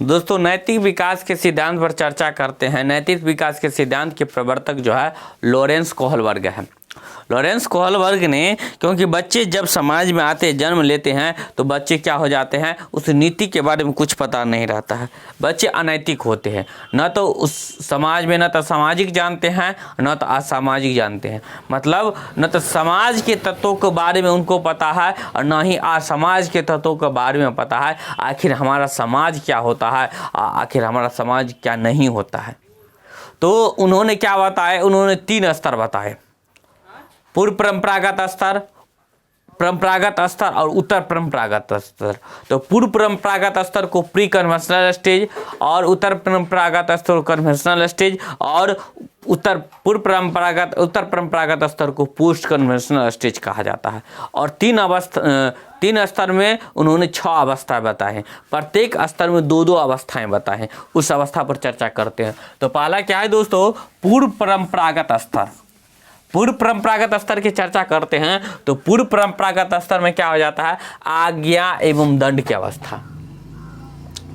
दोस्तों नैतिक विकास के सिद्धांत पर चर्चा करते हैं। नैतिक विकास के सिद्धांत के प्रवर्तक जो है लॉरेंस कोहलबर्ग है। लॉरेंस कोहलबर्ग ने, क्योंकि बच्चे जब समाज में आते जन्म लेते हैं तो बच्चे क्या हो जाते हैं, उस नीति के बारे में कुछ पता नहीं रहता है। बच्चे अनैतिक होते हैं, न तो उस समाज में न तो सामाजिक जानते हैं न तो असामाजिक जानते हैं। मतलब न तो समाज के तत्वों के बारे में उनको पता है और न ही असमाज के तत्वों के बारे में पता है। आखिर हमारा समाज क्या होता है, आखिर हमारा समाज क्या नहीं होता है। तो उन्होंने क्या बताया, उन्होंने 3 स्तर बताए, पूर्व परंपरागत स्तर, परंपरागत स्तर और उत्तर परंपरागत स्तर। तो पूर्व परंपरागत स्तर को प्री कन्वेंशनल स्टेज और उत्तर परंपरागत स्तर को कन्वेंशनल स्टेज और उत्तर परंपरागत स्तर को पोस्ट कन्वेंशनल स्टेज कहा जाता है। और 3 स्तर में उन्होंने 6 अवस्थाएं बताए हैं। प्रत्येक स्तर में 2-2 अवस्थाएं बताए हैं। उस अवस्था पर चर्चा करते हैं। तो पहला क्या है दोस्तों, पूर्व परंपरागत स्तर। पूर्व परंपरागत स्तर की चर्चा करते हैं तो पूर्व परंपरागत स्तर में क्या हो जाता है, आज्ञा एवं दंड की अवस्था।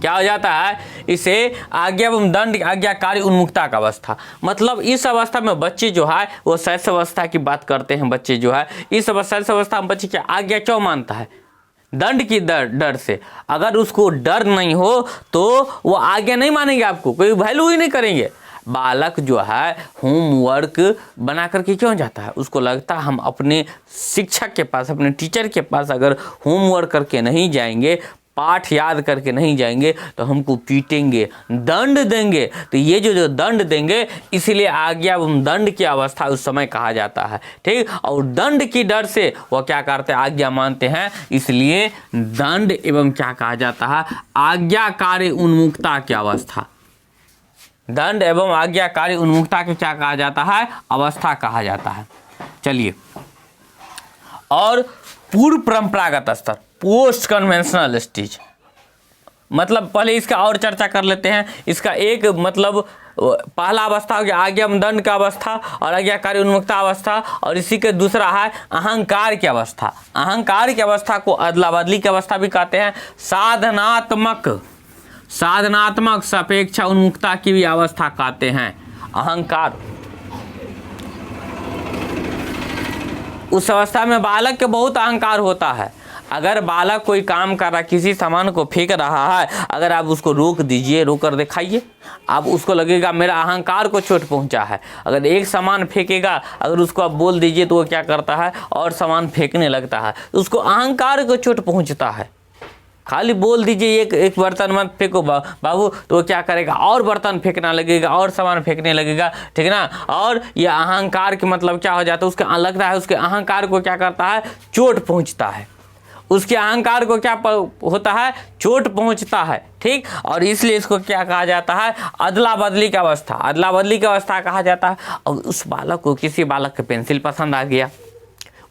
क्या हो जाता है, इसे आज्ञा एवं दंड, आज्ञाकारी उन्मुक्ता का अवस्था। मतलब इस अवस्था में बच्चे जो है वो शैशव अवस्था की बात करते हैं। बच्चे जो है इस शैशव अवस्था में बच्चे की आज्ञा क्यों मानता है, दंड की डर से। अगर उसको डर नहीं हो तो वो आज्ञा नहीं मानेंगे, आपको कोई वैल्यू ही नहीं करेंगे। बालक जो है होमवर्क बना करके क्यों जाता है, उसको लगता है हम अपने शिक्षक के पास, अपने टीचर के पास अगर होमवर्क करके नहीं जाएंगे, पाठ याद करके नहीं जाएंगे तो हमको पीटेंगे, दंड देंगे। तो ये जो दंड देंगे, इसलिए आज्ञा एवं दंड की अवस्था उस समय कहा जाता है। ठीक, और दंड की डर से वो क्या करते हैं, आज्ञा मानते हैं, इसलिए दंड एवं क्या कहा जाता है, आज्ञाकारी उन्मुक्ता की अवस्था। दंड एवं आज्ञाकारी उन्मुक्ता के क्या कहा जाता है, अवस्था कहा जाता है। चलिए, और पूर्व परंपरागत स्तर, पोस्ट कन्वेंशनल स्टेज। मतलब पहले इसका और चर्चा कर लेते हैं। इसका एक मतलब पहला अवस्था हो गया आज्ञा एवं दंड का अवस्था और आज्ञाकारी उन्मुक्ता अवस्था, और इसी के दूसरा है अहंकार की अवस्था। अहंकार की अवस्था को अदला बदली की अवस्था भी कहते हैं। साधनात्मक सापेक्षा उन्मुक्ता की भी अवस्था कहते हैं। अहंकार, उस अवस्था में बालक के बहुत अहंकार होता है। अगर बालक कोई काम कर रहा है, किसी सामान को फेंक रहा है, अगर आप उसको रोक दीजिए, रोक कर दिखाइए, आप उसको लगेगा मेरा अहंकार को चोट पहुंचा है। अगर एक सामान फेंकेगा, अगर उसको आप बोल दीजिए तो वो क्या करता है, और सामान फेंकने लगता है, उसको अहंकार को चोट पहुंचता है। खाली बोल दीजिए एक बर्तन मत फेंको बाबू, तो वो क्या करेगा, और बर्तन फेंकना लगेगा और सामान फेंकने लगेगा। ठीक है ना। और ये अहंकार के मतलब क्या हो जाता है, उसके लगता है उसके अहंकार को क्या करता है, चोट पहुंचता है। उसके अहंकार को क्या होता है, चोट पहुंचता है। ठीक, और इसलिए इसको क्या कहा जाता है, अदला बदली की अवस्था। अदला बदली की अवस्था कहा जाता है। और उस बालक को, किसी बालक के पेंसिल पसंद आ गया,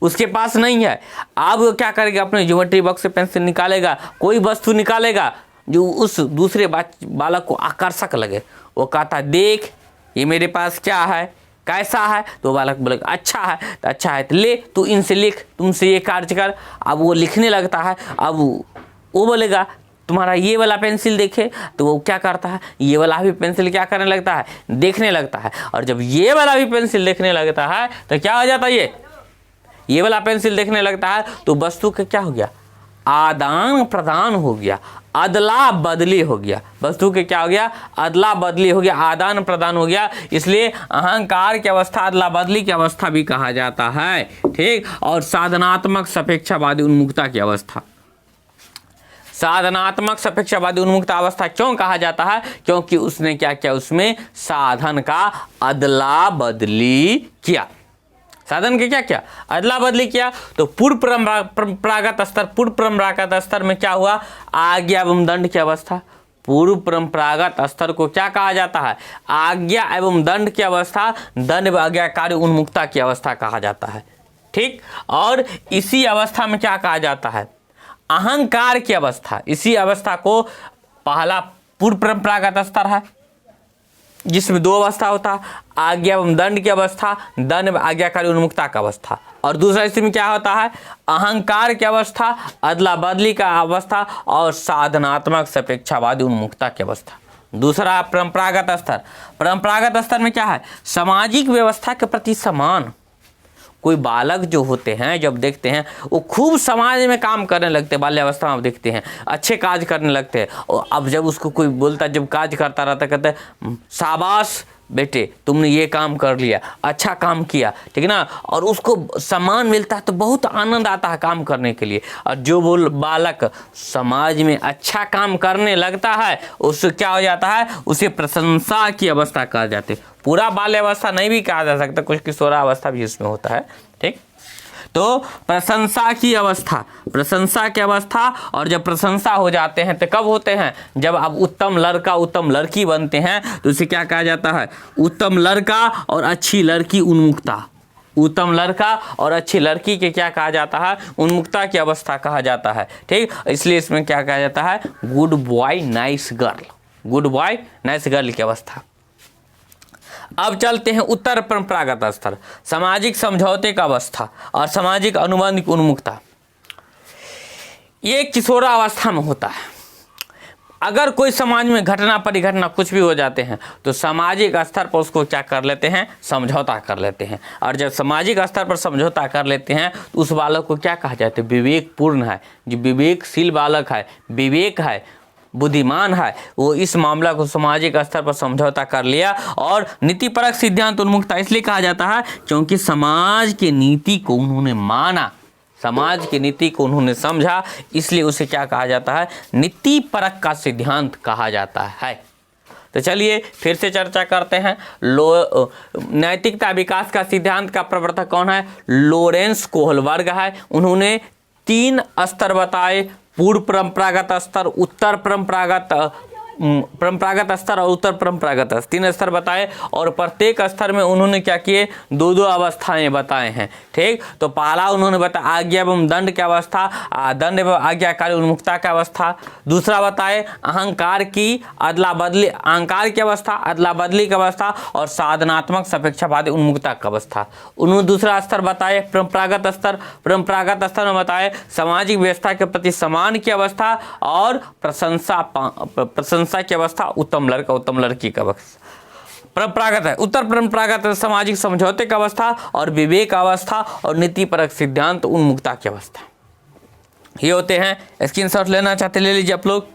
उसके पास नहीं है, आप क्या करेगा, अपने ज्योमेट्री बॉक्स से पेंसिल निकालेगा, कोई वस्तु निकालेगा जो उस दूसरे बालक को आकर्षक लगे। वो कहता देख ये मेरे पास क्या है, कैसा है, तो बालक बोलेगा अच्छा है, तो अच्छा है, तो ले तू इनसे लिख, तुमसे ये कार्य कर। अब वो लिखने लगता है। अब वो बोलेगा तुम्हारा ये वाला पेंसिल देखे, तो वो क्या करता है, ये वाला भी पेंसिल क्या करने लगता है, देखने लगता है। और जब ये वाला भी पेंसिल देखने लगता है तो क्या हो जाता है, ये वाला पेंसिल देखने लगता है, तो वस्तु का क्या हो गया, आदान प्रदान हो गया, अदला बदली हो गया। वस्तु के क्या हो गया, अदला बदली हो गया, आदान प्रदान हो गया। इसलिए अहंकार की अवस्था अदला बदली की अवस्था भी कहा जाता है। ठीक, और साधनात्मक सापेक्षावादी उन्मुक्ता की अवस्था। साधनात्मक सापेक्षावादी उन्मुक्ता अवस्था क्यों कहा जाता है, क्योंकि उसने क्या किया, उसमें साधन का अदला बदली किया। साधन के क्या किया, अदला बदली किया। तो पूर्व परंपरागत स्तर, पूर्व परंपरागत स्तर में क्या हुआ, आज्ञा एवं दंड की अवस्था। पूर्व परंपरागत स्तर को क्या कहा जाता है, आज्ञा एवं दंड की अवस्था, दंड व आज्ञाकारी उन्मुक्ता की अवस्था कहा जाता है। ठीक, और इसी अवस्था में क्या कहा जाता है, अहंकार की अवस्था। इसी अवस्था को पहला पूर्व परंपरागत स्तर है, जिसमें दो अवस्था होता है, आज्ञा एवं दंड की अवस्था, दंड एवं आज्ञाकारी उन्मुक्ता का अवस्था। और दूसरा स्थिति में क्या होता है, अहंकार की अवस्था, अदला बदली का अवस्था और साधनात्मक सापेक्षावादी उन्मुक्ता की अवस्था। दूसरा परंपरागत स्तर। परंपरागत स्तर में क्या है, सामाजिक व्यवस्था के प्रति सम्मान। कोई बालक जो होते हैं जब देखते हैं वो खूब समाज में काम करने लगते हैं, बाल्यावस्था में आप देखते हैं अच्छे काज करने लगते हैं। और अब जब उसको कोई बोलता है, जब काज करता रहता, कहते हैं शाबाश बेटे तुमने ये काम कर लिया, अच्छा काम किया, ठीक है ना, और उसको सम्मान मिलता है तो बहुत आनंद आता है काम करने के लिए। और जो बालक समाज में अच्छा काम करने लगता है उससे क्या हो जाता है, उसे प्रशंसा की अवस्था कहा जाती है। पूरा बाल्यावस्था नहीं भी कहा जा सकता, कुछ किशोरावस्था भी इसमें होता है, ठीक। तो प्रशंसा की अवस्था, प्रशंसा की अवस्था, और जब प्रशंसा हो जाते हैं तो कब होते हैं, जब आप उत्तम लड़का उत्तम लड़की बनते हैं तो उसे क्या कहा जाता है, उत्तम लड़का और अच्छी लड़की उन्मुक्ता। उत्तम लड़का और अच्छी लड़की के क्या कहा जाता है, उन्मुक्ता की अवस्था कहा जाता है, ठीक। इसलिए इसमें क्या कहा जाता है, good boy nice girl, good boy nice girl की अवस्था। अब चलते हैं उत्तर परंपरागत स्तर, सामाजिक समझौते का अवस्था और सामाजिक अनुबंध की उन्मुक्ता। ये किशोरावस्था में होता है। अगर कोई समाज में घटना परिघटना कुछ भी हो जाते हैं तो सामाजिक स्तर पर उसको क्या कर लेते हैं, समझौता कर लेते हैं। और जब सामाजिक स्तर पर समझौता कर लेते हैं तो उस बालक को क्या कहा जाता है, विवेकपूर्ण है, जो विवेकशील बालक है, विवेक है, बुद्धिमान है, वो इस मामला को सामाजिक स्तर पर समझौता कर लिया। और नीतिपरक सिद्धांत उन्मुक्ता इसलिए कहा जाता है क्योंकि समाज की नीति को उन्होंने माना, समाज की नीति को उन्होंने समझा, इसलिए उसे क्या कहा जाता है, नीतिपरक का सिद्धांत कहा जाता है। तो चलिए फिर से चर्चा करते हैं। नैतिकता विकास का सिद्धांत का प्रवर्तक कौन है, लोरेंस कोहलबर्ग है। उन्होंने 3 स्तर बताए, पूर्व परंपरागत स्तर, उत्तर परंपरागत स्तर और उत्तर परंपरागत स्तर, 3 स्तर बताए। और प्रत्येक स्तर में उन्होंने क्या किए, 2 अवस्थाएं बताए हैं, ठीक। तो पहला उन्होंने बताया आज्ञा एवं दंड की अवस्था, दंड एवं आज्ञाकारी उन्मुक्ता की अवस्था। दूसरा बताए अहंकार की अदला बदली, अहंकार की अवस्था, अदला बदली की अवस्था और साधनात्मक सापेक्षावादी उन्मुक्ता की अवस्था। उन्होंने दूसरा स्तर बताए परंपरागत स्तर, परंपरागत स्तर में बताए सामाजिक व्यवस्था के प्रति सम्मान की अवस्था और प्रशंसा की अवस्था, उत्तम लड़का उत्तम लड़की का अवस्था। परंपरागत है, उत्तर परंपरागत सामाजिक समझौते का अवस्था और विवेक अवस्था और नीतिपरक सिद्धांत उन्मुक्ता की अवस्था। ये होते हैं। स्क्रीनशॉट लेना चाहते ले लीजिए आप लोग।